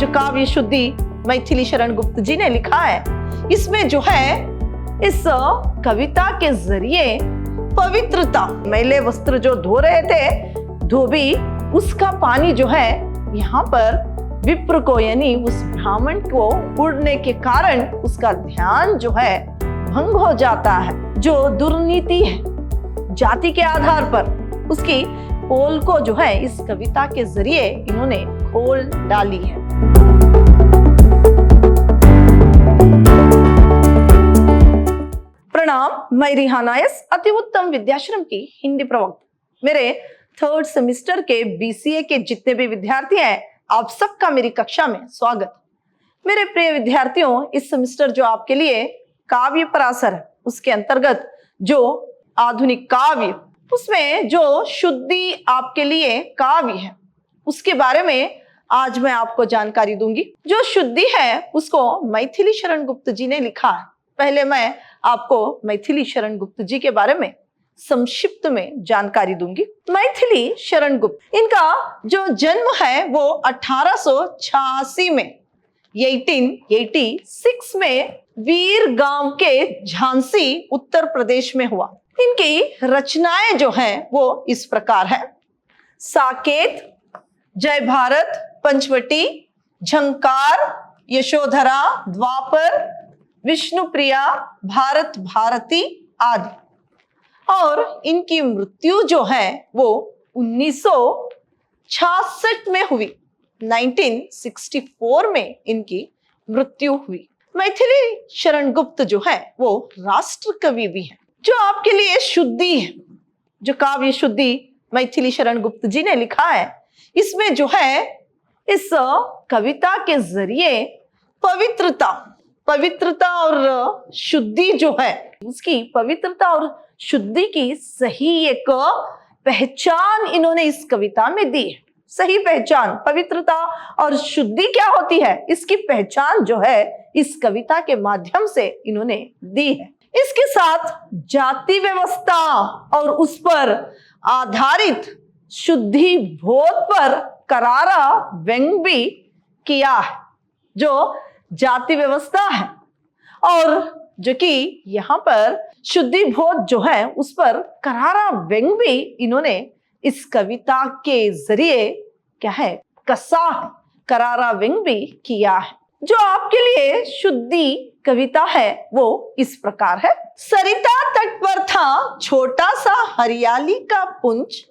जो काव्य शुद्धि मैथिली शरण गुप्त जी ने लिखा है, इसमें जो है इस कविता के जरिए पवित्रता, मैले वस्त्र जो धो रहे थे धोबी, उसका पानी जो है यहाँ पर विप्र को यानी उस ब्राह्मण को उड़ने के कारण उसका ध्यान जो है भंग हो जाता है। जो दुर्नीति है जाति के आधार पर, उसकी पोल को जो है इस कविता के जरिए इन्होंने खोल डाली है। प्रणाम, मैं रिहाना एस, अति उत्तम विद्याश्रम की हिंदी प्रवक्ता। मेरे थर्ड सेमेस्टर के बीसीए के जितने भी विद्यार्थी हैं, आप सबका मेरी कक्षा में स्वागत। मेरे प्रिय विद्यार्थियों, इस सेमेस्टर जो आपके लिए काव्य पराशर है, उसके अंतर्गत जो आधुनिक काव्य, उसमें जो शुद्धि आपके लिए काव्य है, उसके बारे में आज मैं आपको जानकारी दूंगी। जो शुद्धि है उसको मैथिली शरण गुप्त जी ने लिखा है। पहले मैं आपको मैथिली शरण गुप्त जी के बारे में संक्षिप्त में जानकारी दूंगी। मैथिली शरण गुप्त, इनका जो जन्म है वो 1886 में 1886 में वीर गांव के झांसी उत्तर प्रदेश में हुआ। इनकी रचनाएं जो हैं वो इस प्रकार है: साकेत, जय भारत, पंचवटी, झंकार, यशोधरा, द्वापर, विष्णुप्रिया, भारत भारती आदि। और इनकी मृत्यु जो है वो 1966 में हुई, 1964 में इनकी मृत्यु हुई। मैथिली शरण गुप्त जो है वो राष्ट्र कवि भी है। जो आपके लिए शुद्धि है, जो काव्य शुद्धि मैथिली शरण गुप्त जी ने लिखा है, इसमें जो है इस कविता के जरिए पवित्रता और शुद्धि जो है, उसकी पवित्रता और शुद्धि की सही एक पहचान इन्होंने इस कविता में दी है। सही पहचान, पवित्रता और शुद्धि क्या होती है, इसकी पहचान जो है इस कविता के माध्यम से इन्होंने दी है। इसके साथ जाति व्यवस्था और उस पर आधारित शुद्धि बोध पर करारा व्यंग भी किया है। जो जाति व्यवस्था है और जो कि यहाँ पर शुद्धि बोध जो है उस पर करारा व्यंग भी इन्होंने इस कविता के जरिए क्या है कसा है, करारा व्यंग भी किया है। जो आपके लिए शुद्धि कविता है वो इस प्रकार है: सरिता तट पर था छोटा सा हरियाली का पुंज,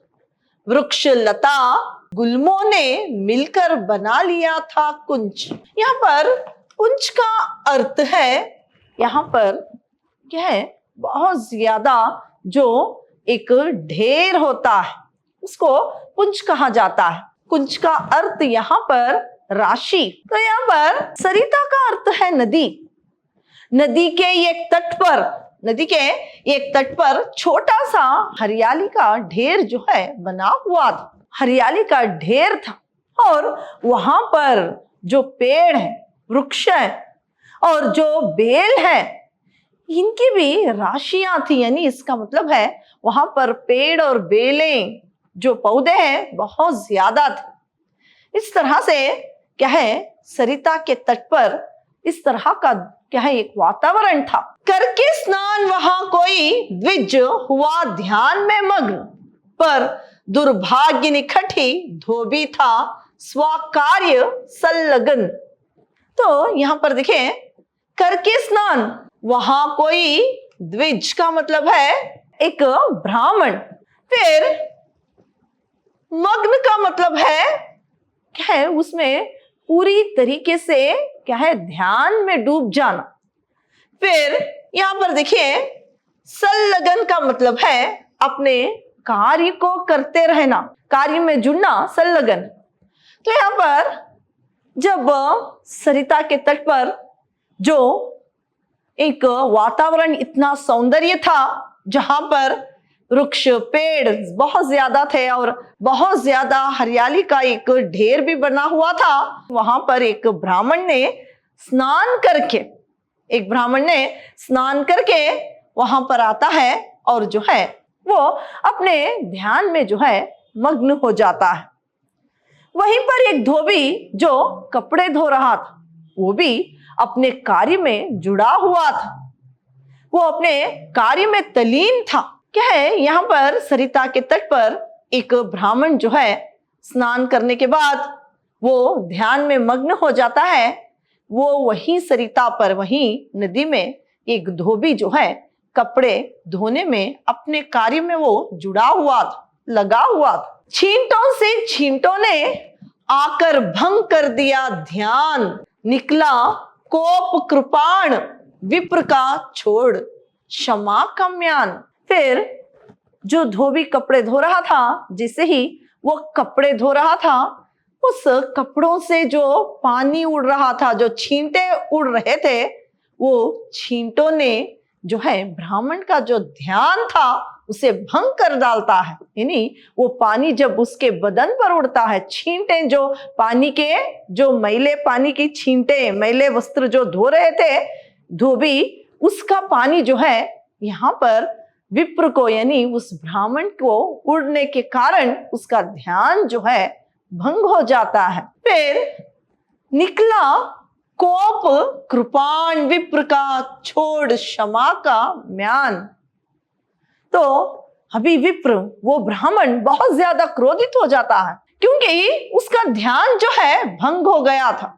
वृक्ष लता गुल्मों ने मिलकर बना लिया था कुंज। यहाँ पर पुंज का अर्थ है, यहाँ पर क्या है, बहुत ज्यादा जो एक ढेर होता है उसको पुंज कहा जाता है। कुंज का अर्थ यहाँ पर राशि। तो यहाँ पर सरिता का अर्थ है नदी। नदी के एक तट पर छोटा सा हरियाली का ढेर जो है बना हुआ था। हरियाली का ढेर था और वहां पर जो पेड़ है, वृक्ष है और जो बेल है, इनकी भी राशियां थी। यानी इसका मतलब है वहां पर पेड़ और बेलें, जो पौधे हैं, बहुत ज्यादा थे। इस तरह से क्या है, सरिता के तट पर इस तरह का क्या है एक वातावरण था। करके स्नान वहां कोई द्विज हुआ ध्यान में मग्न, पर दुर्भाग्य निखटी धोबी था स्वाकार्य संलग्न। तो यहाँ पर देखें, करके स्नान वहां कोई द्विज का मतलब है एक ब्राह्मण, फिर मग्न का मतलब है क्या है, उसमें पूरी तरीके से क्या है ध्यान में डूब जाना। फिर यहाँ पर देखिए, संलग्न का मतलब है अपने कार्य को करते रहना, कार्य में जुड़ना, संलग्न। तो यहाँ पर जब सरिता के तट पर जो एक वातावरण इतना सौंदर्य था, जहां पर वृक्ष पेड़ बहुत ज्यादा थे और बहुत ज्यादा हरियाली का एक ढेर भी बना हुआ था, वहां पर एक ब्राह्मण ने स्नान करके वहां पर आता है और जो है वो अपने ध्यान में जो है मग्न हो जाता है। वहीं पर एक धोबी जो कपड़े धो रहा था, वो भी अपने कार्य में जुड़ा हुआ था, वो अपने कार्य में तल्लीन था। क्या है, यहाँ पर सरिता के तट पर एक ब्राह्मण जो है स्नान करने के बाद वो ध्यान में मग्न हो जाता है। वो वहीं सरिता पर, वहीं नदी में एक धोबी जो है कपड़े धोने में अपने कार्य में वो जुड़ा हुआ था, लगा हुआ था। छींटों से छींटों ने आकर भंग कर दिया ध्यान, निकला कोप कृपाण विप्र का छोड़ क्षमा का म्यान। फिर जो धोबी कपड़े धो रहा था, जैसे ही वो कपड़े धो रहा था, उस कपड़ों से जो पानी उड़ रहा था, जो छींटे उड़ रहे थे, वो छींटों ने जो है ब्राह्मण का जो ध्यान था उसे भंग कर डालता है। यानी वो पानी जब उसके बदन पर उड़ता है, छींटे जो पानी के, जो मैले पानी की छींटे, मैले वस्त्र जो धो रहे थे धोबी, उसका पानी जो है यहाँ पर विप्र को, यानी उस ब्राह्मण को उड़ने के कारण उसका ध्यान जो है भंग हो जाता है। फिर निकला कोप कृपाण विप्र का छोड़ क्षमा का म्यान। तो अभी विप्र, वो ब्राह्मण बहुत ज्यादा क्रोधित हो जाता है, क्योंकि उसका ध्यान जो है भंग हो गया था।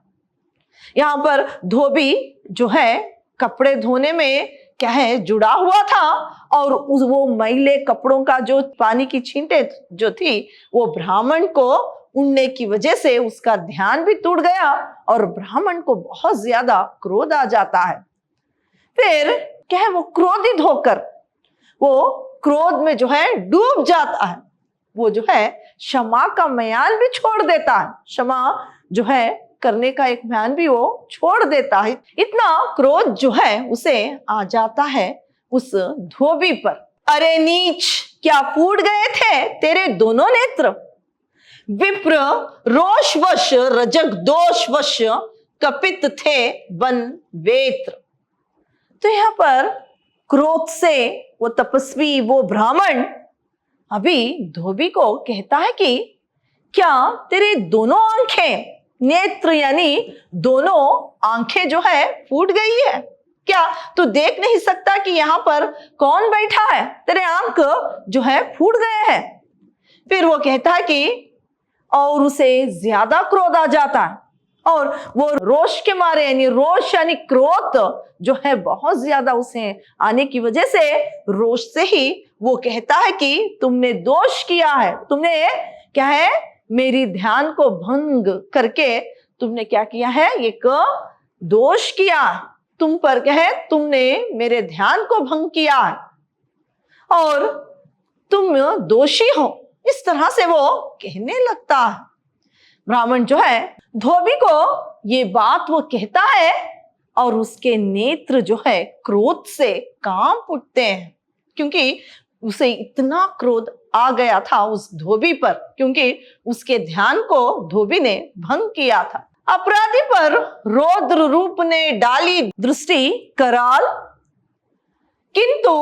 यहाँ पर धोबी जो है कपड़े धोने में क्या है जुड़ा हुआ था, और वो मैले कपड़ों का जो पानी की छींटे जो थी वो ब्राह्मण को उड़ने की वजह से उसका ध्यान भी टूट गया और ब्राह्मण को बहुत ज्यादा क्रोध आ जाता है। फिर क्या है, वो क्रोधित होकर वो क्रोध में जो है डूब जाता है। वो जो है क्षमा का म्यान भी छोड़ देता है, क्षमा जो है करने का एक म्यान भी वो छोड़ देता है। इतना क्रोध जो है उसे आ जाता है उस धोबी पर। अरे नीच, क्या फूट गए थे तेरे दोनों नेत्र, विप्र रोषवश रजक दोषवश कपित थे बन वेत्र। तो यहाँ पर क्रोध से वो तपस्वी, वो ब्राह्मण अभी धोबी को कहता है कि क्या तेरे दोनों आंखें, नेत्र यानी दोनों आंखें जो है फूट गई है क्या? तू देख नहीं सकता कि यहाँ पर कौन बैठा है? तेरे आंख जो है फूट गए हैं। फिर वो कहता है कि, और उसे ज्यादा क्रोध आ जाता है और वो रोष के मारे, यानी रोष यानी क्रोध जो है बहुत ज्यादा उसे आने की वजह से, रोष से ही वो कहता है कि तुमने दोष किया है, तुमने क्या है मेरी ध्यान को भंग करके तुमने क्या किया है, एक दोष किया तुम पर, क्या है तुमने मेरे ध्यान को भंग किया है और तुम दोषी हो। इस तरह से वो कहने लगता है। ब्राह्मण जो है धोबी को ये बात वो कहता है और उसके नेत्र जो है क्रोध से कांप उठते हैं, क्योंकि उसे इतना क्रोध आ गया था उस धोबी पर, क्योंकि उसके ध्यान को धोबी ने भंग किया था। अपराधी पर रौद्र रूप ने डाली दृष्टि कराल, किंतु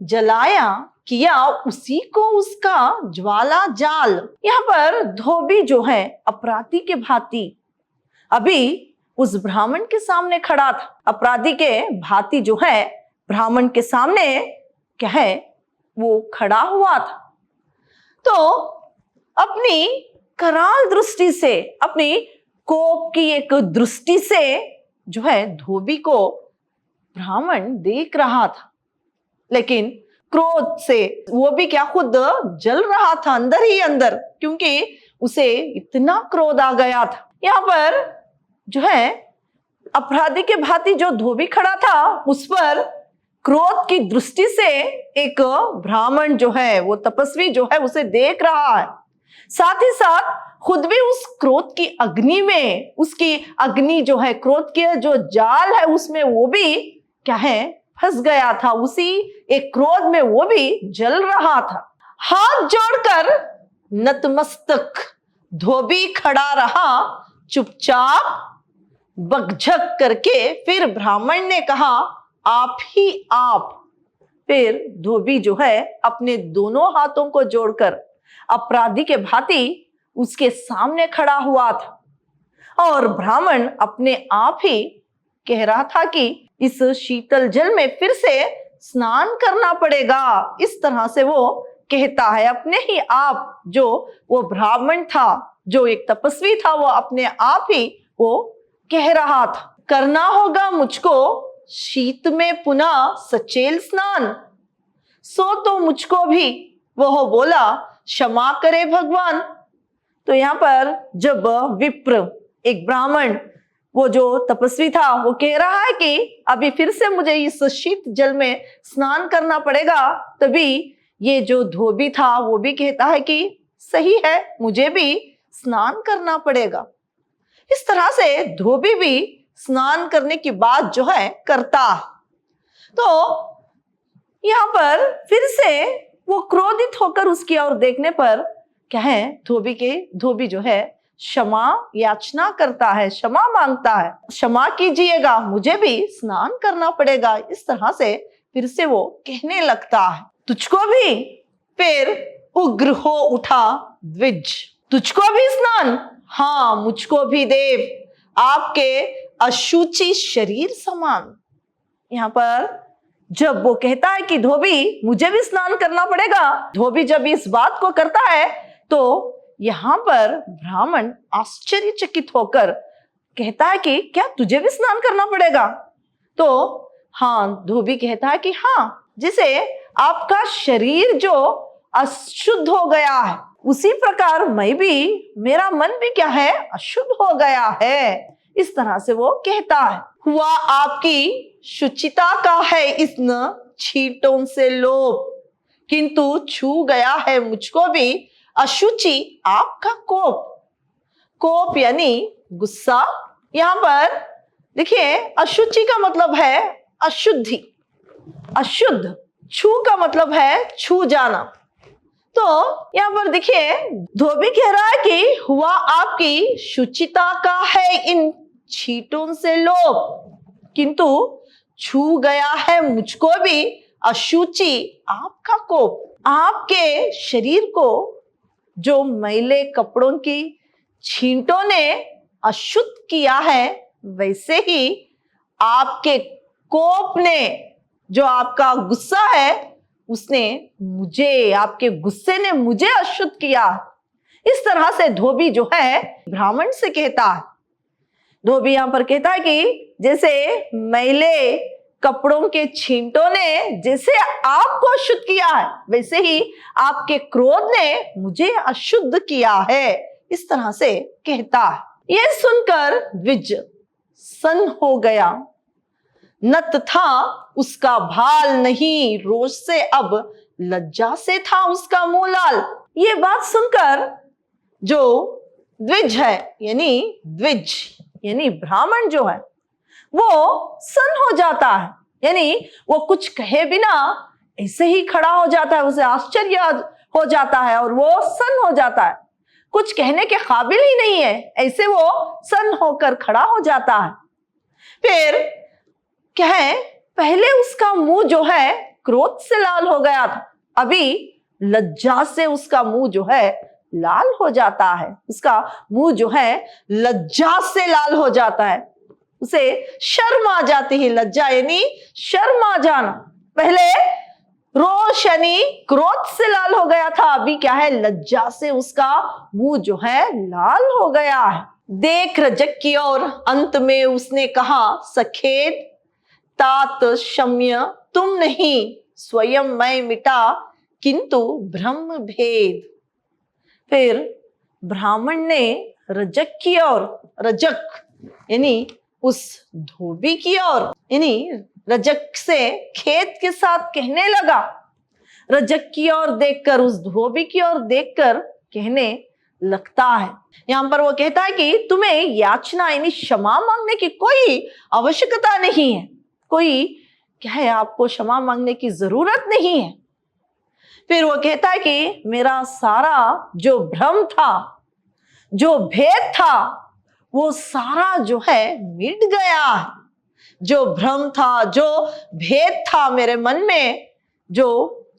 जलाया किया उसी को उसका ज्वाला जाल। यहाँ पर धोबी जो है अपराधी के भांति अभी उस ब्राह्मण के सामने खड़ा था। अपराधी के भांति जो है ब्राह्मण के सामने क्या है वो खड़ा हुआ था। तो अपनी कराल दृष्टि से, अपनी कोप की एक दृष्टि से जो है धोबी को ब्राह्मण देख रहा था, लेकिन क्रोध से वो भी क्या खुद जल रहा था अंदर ही अंदर, क्योंकि उसे इतना क्रोध आ गया था। यहाँ पर जो है अपराधी के भांति जो धोबी खड़ा था उस पर क्रोध की दृष्टि से एक ब्राह्मण जो है, वो तपस्वी जो है उसे देख रहा है। साथ ही साथ खुद भी उस क्रोध की अग्नि में, उसकी अग्नि जो है क्रोध के जो जाल है उसमें वो भी क्या है फंस गया था, उसी एक क्रोध में वो भी जल रहा था। हाथ जोड़कर नतमस्तक धोबी खड़ा रहा चुपचाप बकझक करके। फिर ब्राह्मण ने कहा आप ही आप। फिर धोबी जो है अपने दोनों हाथों को जोड़कर अपराधी के भांति उसके सामने खड़ा हुआ था और ब्राह्मण अपने आप ही कह रहा था कि इस शीतल जल में फिर से स्नान करना पड़ेगा। इस तरह से वो कहता है अपने ही आप। जो वो ब्राह्मण था, जो एक तपस्वी था, वो अपने आप ही वो कह रहा था, करना होगा मुझको शीत में पुनः सचेल स्नान, सो तो मुझको भी वो बोला क्षमा करे भगवान। तो यहाँ पर जब विप्र, एक ब्राह्मण, वो जो तपस्वी था, वो कह रहा है कि अभी फिर से मुझे इस शीत जल में स्नान करना पड़ेगा, तभी ये जो धोबी था वो भी कहता है कि सही है, मुझे भी स्नान करना पड़ेगा। इस तरह से धोबी भी स्नान करने की बात जो है करता। तो यहाँ पर फिर से वो क्रोधित होकर उसकी ओर देखने पर क्या है, धोबी जो है क्षमा याचना करता है, क्षमा मांगता है, क्षमा कीजिएगा, मुझे भी स्नान करना पड़ेगा। इस तरह से फिर से वो कहने लगता है, तुझको भी फिर उग्र हो उठा द्विज, तुझको भी स्नान? हाँ, मुझको भी देव, आपके अशुचि शरीर समान। यहाँ पर जब वो कहता है कि धोबी मुझे भी स्नान करना पड़ेगा, धोबी जब इस बात को करता है तो यहाँ पर ब्राह्मण आश्चर्यचकित होकर कहता है कि क्या तुझे भी स्नान करना पड़ेगा? तो हाँ, धोबी कहता है कि हाँ, जिसे आपका शरीर जो अशुद्ध हो गया है, उसी प्रकार मैं भी, मेरा मन भी क्या है, अशुद्ध हो गया है। इस तरह से वो कहता है, हुआ आपकी शुचिता का है इस न छींटों से लोभ, किंतु छू गया है मुझको भी अशुचि आपका कोप। कोप यानी गुस्सा। यहाँ पर देखिए, अशुचि का मतलब है अशुद्धि, अशुद्ध। छू का मतलब है छू जाना। तो यहाँ पर देखिए, धोबी कह रहा है कि हुआ आपकी शुचिता का है इन छींटों से लोभ, किंतु छू गया है मुझको भी अशुचि आपका कोप। आपके शरीर को जो मैले कपड़ों की छींटों ने अशुद्ध किया है, वैसे ही आपके कोप ने, जो आपका गुस्सा है, उसने मुझे, आपके गुस्से ने मुझे अशुद्ध किया। इस तरह से धोबी जो है ब्राह्मण से कहता है। धोबी यहां पर कहता है कि जैसे मैले कपड़ों के छींटों ने जैसे आपको अशुद्ध किया है, वैसे ही आपके क्रोध ने मुझे अशुद्ध किया है। इस तरह से कहता है। यह सुनकर द्विज सन्न हो गया, नत था उसका भाल नहीं, रोष से अब लज्जा से था उसका मुंह लाल। ये बात सुनकर जो द्विज है, यानी ब्राह्मण जो है, वो सन्न हो जाता है, यानी वो कुछ कहे बिना ऐसे ही खड़ा हो जाता है। उसे आश्चर्य हो जाता है और वो सन्न हो जाता है, कुछ कहने के काबिल ही नहीं है, ऐसे वो सन्न होकर खड़ा हो जाता है। फिर क्या है, पहले उसका मुंह जो है क्रोध से लाल हो गया था, अभी लज्जा से उसका मुंह जो है लाल हो जाता है। उसका मुंह जो है लज्जा से लाल हो जाता है, उसे शर्म आ जाती है। लज्जा यानी शर्म आ जाना। पहले रोष यानी क्रोध से लाल हो गया था, अभी क्या है, लज्जा से उसका मुंह जो है लाल हो गया है। देख रजक की ओर अंत में उसने कहा, सखेत तात क्षम्य तुम नहीं, स्वयं मैं मिटा किंतु ब्रह्म भेद। फिर ब्राह्मण ने रजक की ओर, रजक यानी उस धोबी की ओर, यानी रजक से खेत के साथ कहने लगा। रजक की ओर देखकर, उस धोबी की ओर देखकर कहने लगता है। यहां पर वो कहता है कि तुम्हें याचना यानी क्षमा मांगने की कोई आवश्यकता नहीं है, कोई क्या है, आपको क्षमा मांगने की जरूरत नहीं है। फिर वो कहता है कि मेरा सारा जो भ्रम था, जो भेद था, वो सारा जो है मिट गया है। जो भ्रम था, जो भेद था मेरे मन में, जो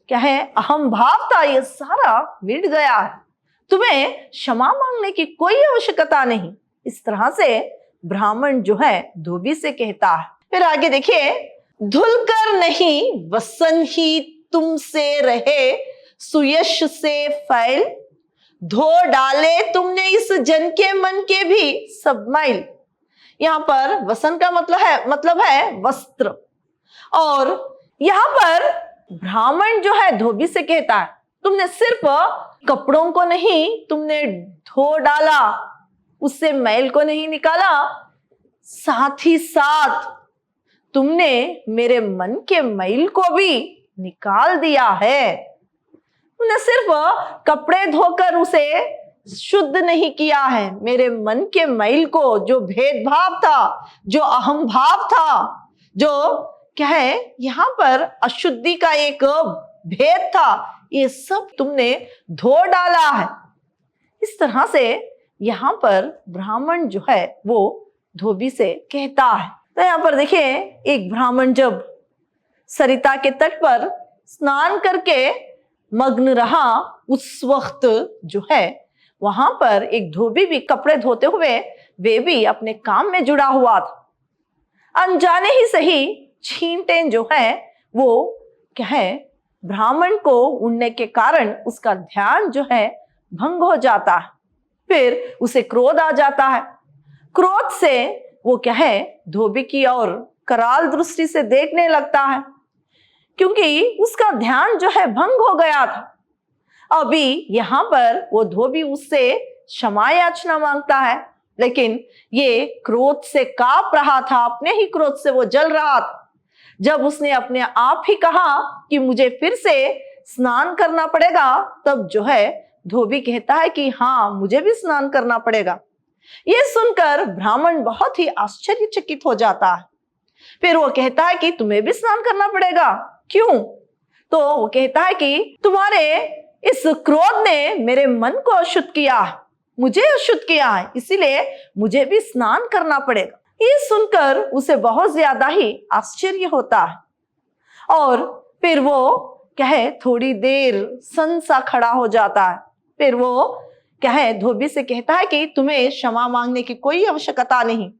क्या है अहम भाव था, ये सारा मिट गया है। तुम्हें क्षमा मांगने की कोई आवश्यकता नहीं। इस तरह से ब्राह्मण जो है धोबी से कहता है। फिर आगे देखिए, धुलकर नहीं वसन ही तुमसे रहे, सुयश से फैल, धो डाले तुमने इस जन के मन के भी सब मैल। यहाँ पर वसन का मतलब है वस्त्र, और यहाँ पर ब्राह्मण जो है धोबी से कहता है, तुमने सिर्फ कपड़ों को नहीं तुमने धो डाला, उससे मैल को नहीं निकाला, साथ ही साथ तुमने मेरे मन के मैल को भी निकाल दिया है। तुमने सिर्फ कपड़े धोकर उसे शुद्ध नहीं किया है, मेरे मन के मैल को, जो भेदभाव था, जो अहम भाव था, जो क्या है यहाँ पर अशुद्धि का एक भेद था, ये सब तुमने धो डाला है। इस तरह से यहाँ पर ब्राह्मण जो है वो धोबी से कहता है। तो यहाँ पर देखिए, एक ब्राह्मण जब सरिता के तट पर स्नान करके मग्न रहा, उस वक्त जो है वहां पर एक धोबी भी कपड़े धोते हुए वे भी अपने काम में जुड़ा हुआ था। अनजाने ही सही छींटे जो है वो क्या है, ब्राह्मण को उड़ने के कारण उसका ध्यान जो है भंग हो जाता है। फिर उसे क्रोध आ जाता है। क्रोध से वो क्या है, धोबी की ओर कराल दृष्टि से देखने लगता है, क्योंकि उसका ध्यान जो है भंग हो गया था। अभी यहाँ पर वो धोबी उससे क्षमा याचना मांगता है, लेकिन ये क्रोध से कांप रहा था, अपने ही क्रोध से वो जल रहा था। जब उसने अपने आप ही कहा कि मुझे फिर से स्नान करना पड़ेगा, तब जो है धोबी कहता है कि हाँ, मुझे भी स्नान करना पड़ेगा। ये सुनकर ब्राह्मण बहुत ही आश्चर्यचकित हो जाता है। फिर वो कहता है कि तुम्हें भी स्नान करना पड़ेगा, क्यों? तो वो कहता है कि तुम्हारे इस क्रोध ने मेरे मन को अशुद्ध किया है, मुझे अशुद्ध किया है, इसीलिए मुझे भी स्नान करना पड़ेगा। ये सुनकर उसे बहुत ज्यादा ही आश्चर्य होता है, और फिर वो क्या है, थोड़ी देर सन सा खड़ा हो जाता है। फिर वो क्या है, धोबी से कहता है कि तुम्हें क्षमा मांगने की कोई आवश्यकता नहीं।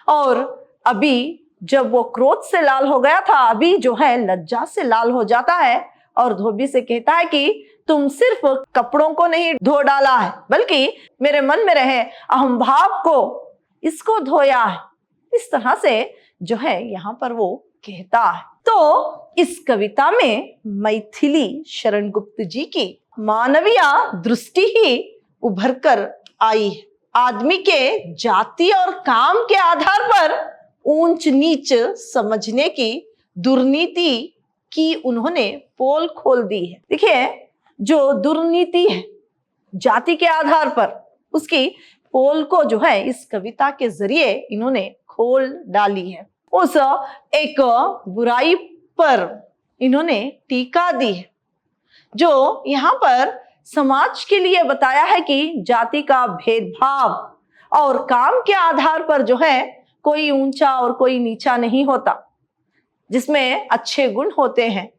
और अभी जब वो क्रोध से लाल हो गया था, अभी जो है लज्जा से लाल हो जाता है, और धोबी से कहता है कि तुम सिर्फ कपड़ों को नहीं धो डाला है, बल्कि मेरे मन में रहे अहम भाव को, इसको धोया है। इस तरह से जो है यहाँ पर वो कहता है। तो इस कविता में मैथिली शरण गुप्त जी की मानवीय दृष्टि ही उभर कर आई है। आदमी के जाति और काम के आधार पर ऊंच नीच समझने की दुर्नीति की उन्होंने पोल खोल दी है। देखिए, जो दुर्नीति है जाति के आधार पर, उसकी पोल को जो है इस कविता के जरिए इन्होंने खोल डाली है। उस एक बुराई पर इन्होंने टीका दी है, जो यहाँ पर समाज के लिए बताया है कि जाति का भेदभाव और काम के आधार पर जो है कोई ऊंचा और कोई नीचा नहीं होता। जिसमें अच्छे गुण होते हैं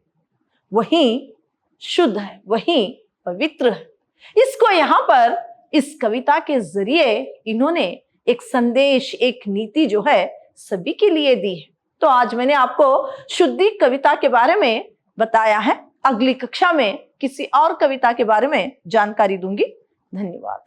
वही शुद्ध है, वही पवित्र है। इसको यहाँ पर इस कविता के जरिए इन्होंने एक संदेश, एक नीति जो है सभी के लिए दी है। तो आज मैंने आपको शुद्धि कविता के बारे में बताया है। अगली कक्षा में किसी और कविता के बारे में जानकारी दूंगी। धन्यवाद।